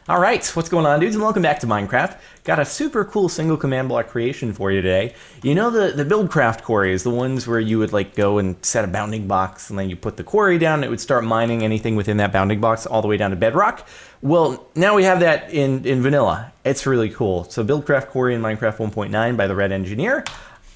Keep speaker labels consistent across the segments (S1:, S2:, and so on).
S1: Alright, what's going on, dudes, and welcome back to Minecraft. Got a super cool single command block creation for you today. You know the buildcraft quarries, the ones where you would like go and set a bounding box and then you put the quarry down and it would start mining anything within that bounding box all the way down to bedrock? Well, now we have that in vanilla. It's really cool. So buildcraft quarry in Minecraft 1.9 by the Red Engineer.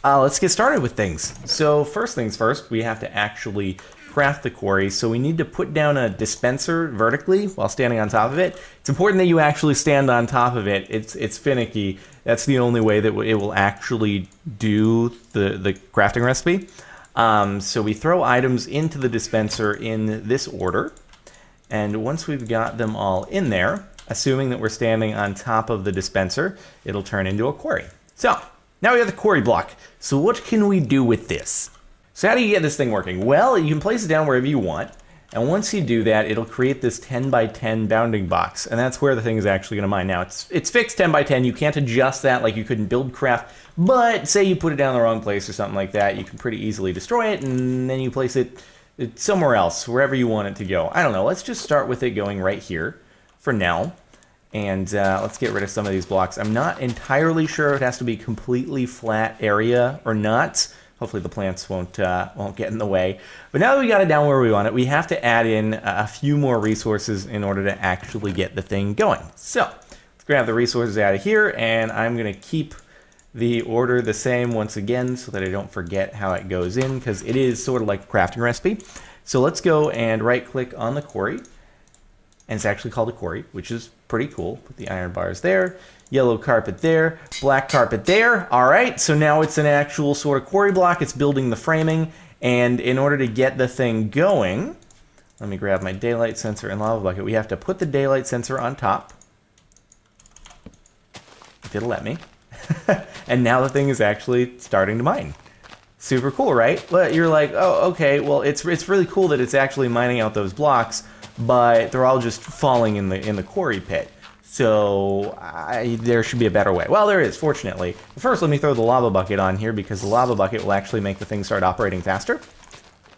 S1: Let's get started with things. So first things first, we have to actually craft the quarry, so we need to put down a dispenser vertically while standing on top of it. It's important that you actually stand on top of it. It's finicky. That's the only way that it will actually do the crafting recipe. So we throw items into the dispenser in this order, and once we've got them all in there, assuming that we're standing on top of the dispenser, it'll turn into a quarry. So now we have the quarry block. So what can we do with this? So how do you get this thing working? Well, you can place it down wherever you want, and once you do that, it'll create this 10 by 10 bounding box, and that's where the thing is actually going to mine. Now, it's fixed 10 by 10. You can't adjust that like you could in Buildcraft, but say you put it down in the wrong place or something like that, you can pretty easily destroy it, and then you place it somewhere else, wherever you want it to go. I don't know. Let's just start with it going right here for now, and let's get rid of some of these blocks. I'm not entirely sure if it has to be completely flat area or not. Hopefully the plants won't get in the way. But now that we got it down where we want it, we have to add in a few more resources in order to actually get the thing going. So let's grab the resources out of here, and I'm going to keep the order the same once again so that I don't forget how it goes in, because it is sort of like a crafting recipe. So let's go and right-click on the quarry, and it's actually called a quarry, which is pretty cool. Put the iron bars there. Yellow carpet there, black carpet there. All right, so now it's an actual sort of quarry block. It's building the framing, and in order to get the thing going, let me grab my daylight sensor and lava bucket. We have to put the daylight sensor on top, if it'll let me. And now the thing is actually starting to mine. Super cool, right? But you're like, oh, okay, well, it's really cool that it's actually mining out those blocks, but they're all just falling in the quarry pit. So there should be a better way. Well, there is, fortunately. First, let me throw the lava bucket on here, because the lava bucket will actually make the thing start operating faster.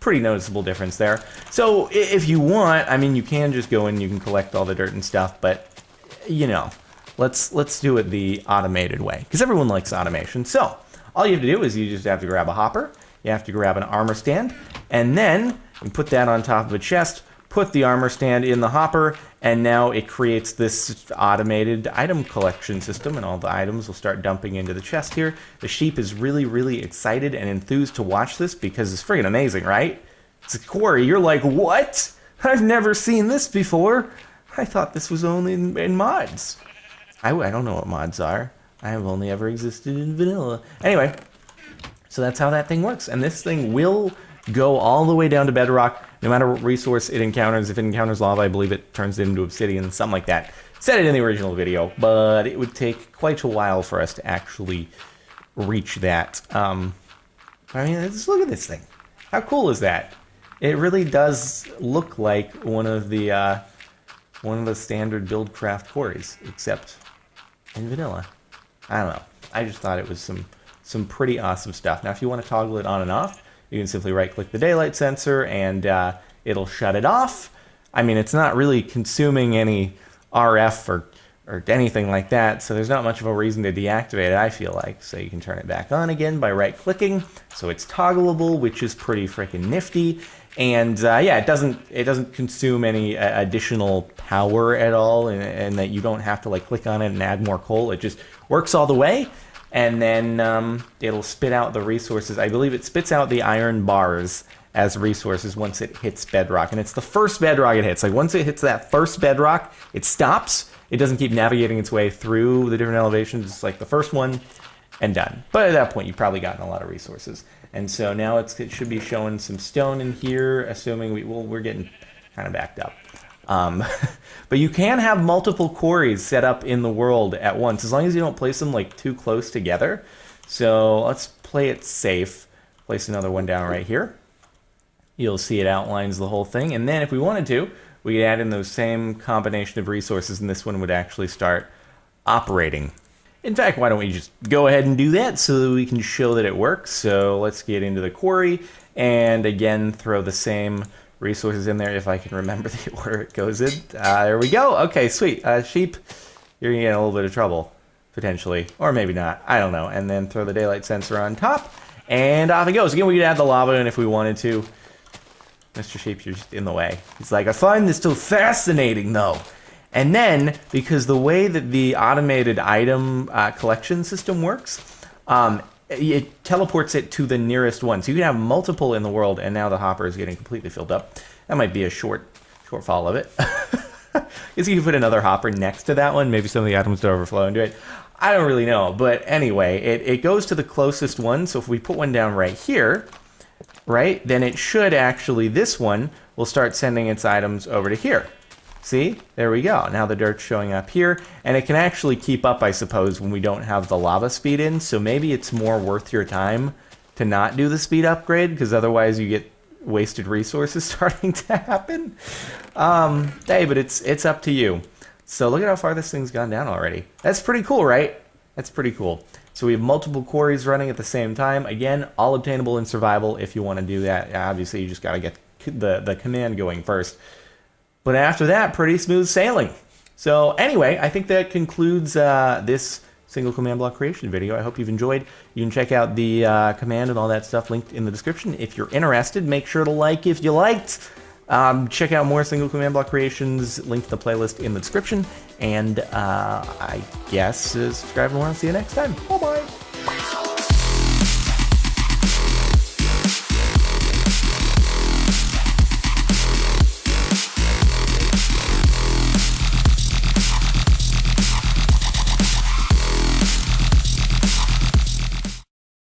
S1: Pretty noticeable difference there. So if you want, I mean, you can just go in, you can collect all the dirt and stuff, but, you know, let's do it the automated way, because everyone likes automation. So all you have to do is you just have to grab a hopper, you have to grab an armor stand, and then you put that on top of a chest, put the armor stand in the hopper, and now it creates this automated item collection system, and all the items will start dumping into the chest here. The sheep is really, really excited and enthused to watch this, because it's friggin' amazing, right? It's a quarry. You're like, what? I've never seen this before. I thought this was only in mods. I don't know what mods are. I have only ever existed in vanilla. Anyway, so that's how that thing works, and this thing will go all the way down to bedrock, no matter what resource it encounters. If it encounters lava, I believe it turns it into obsidian, something like that. Said it in the original video, but it would take quite a while for us to actually reach that. I mean, just look at this thing. How cool is that? It really does look like one of the standard buildcraft quarries, except in vanilla. I don't know. I just thought it was some pretty awesome stuff. Now, if you want to toggle it on and off, you can simply right-click the daylight sensor, and it'll shut it off. I mean, it's not really consuming any RF or anything like that, so there's not much of a reason to deactivate it, I feel like. So you can turn it back on again by right-clicking, so it's toggleable, which is pretty freaking nifty. And yeah, it doesn't consume any additional power at all, and that you don't have to like click on it and add more coal. It just works all the way. And then it'll spit out the resources. I believe it spits out the iron bars as resources once it hits bedrock. And it's the first bedrock it hits. Like, once it hits that first bedrock, it stops. It doesn't keep navigating its way through the different elevations. It's like the first one and done. But at that point, you've probably gotten a lot of resources. And so now it should be showing some stone in here, assuming we're getting kind of backed up. But you can have multiple quarries set up in the world at once, as long as you don't place them like too close together. So let's play it safe. Place another one down right here. You'll see it outlines the whole thing. And then if we wanted to, we could add in those same combination of resources, and this one would actually start operating. In fact, why don't we just go ahead and do that so that we can show that it works. So let's get into the quarry, and again, throw the same resources in there if I can remember the order it goes in. There we go. Okay, sweet. Sheep, you're gonna get in a little bit of trouble, potentially. Or maybe not. I don't know. And then throw the daylight sensor on top, and off it goes. Again, we could add the lava in if we wanted to. Mr. Sheep, you're just in the way. He's like, I find this too fascinating, though. And then, because the way that the automated item collection system works, it teleports it to the nearest one. So you can have multiple in the world, and now the hopper is getting completely filled up. That might be a shortfall of it. Guess you can put another hopper next to that one. Maybe some of the items don't overflow into it. I don't really know. But anyway, it goes to the closest one. So if we put one down right here, right, then it should actually, this one will start sending its items over to here. See? There we go. Now the dirt's showing up here, and it can actually keep up, I suppose, when we don't have the lava speed in, so maybe it's more worth your time to not do the speed upgrade, because otherwise you get wasted resources starting to happen. Hey, but it's up to you. So look at how far this thing's gone down already. That's pretty cool, right? That's pretty cool. So we have multiple quarries running at the same time. Again, all obtainable in survival if you want to do that. Obviously, you just got to get the command going first. But after that, pretty smooth sailing. So anyway, I think that concludes this single command block creation video. I hope you've enjoyed. You can check out the command and all that stuff linked in the description. If you're interested, make sure to like if you liked. Check out more single command block creations, link to the playlist in the description. And I guess subscribe and I'll see you next time. Bye-bye.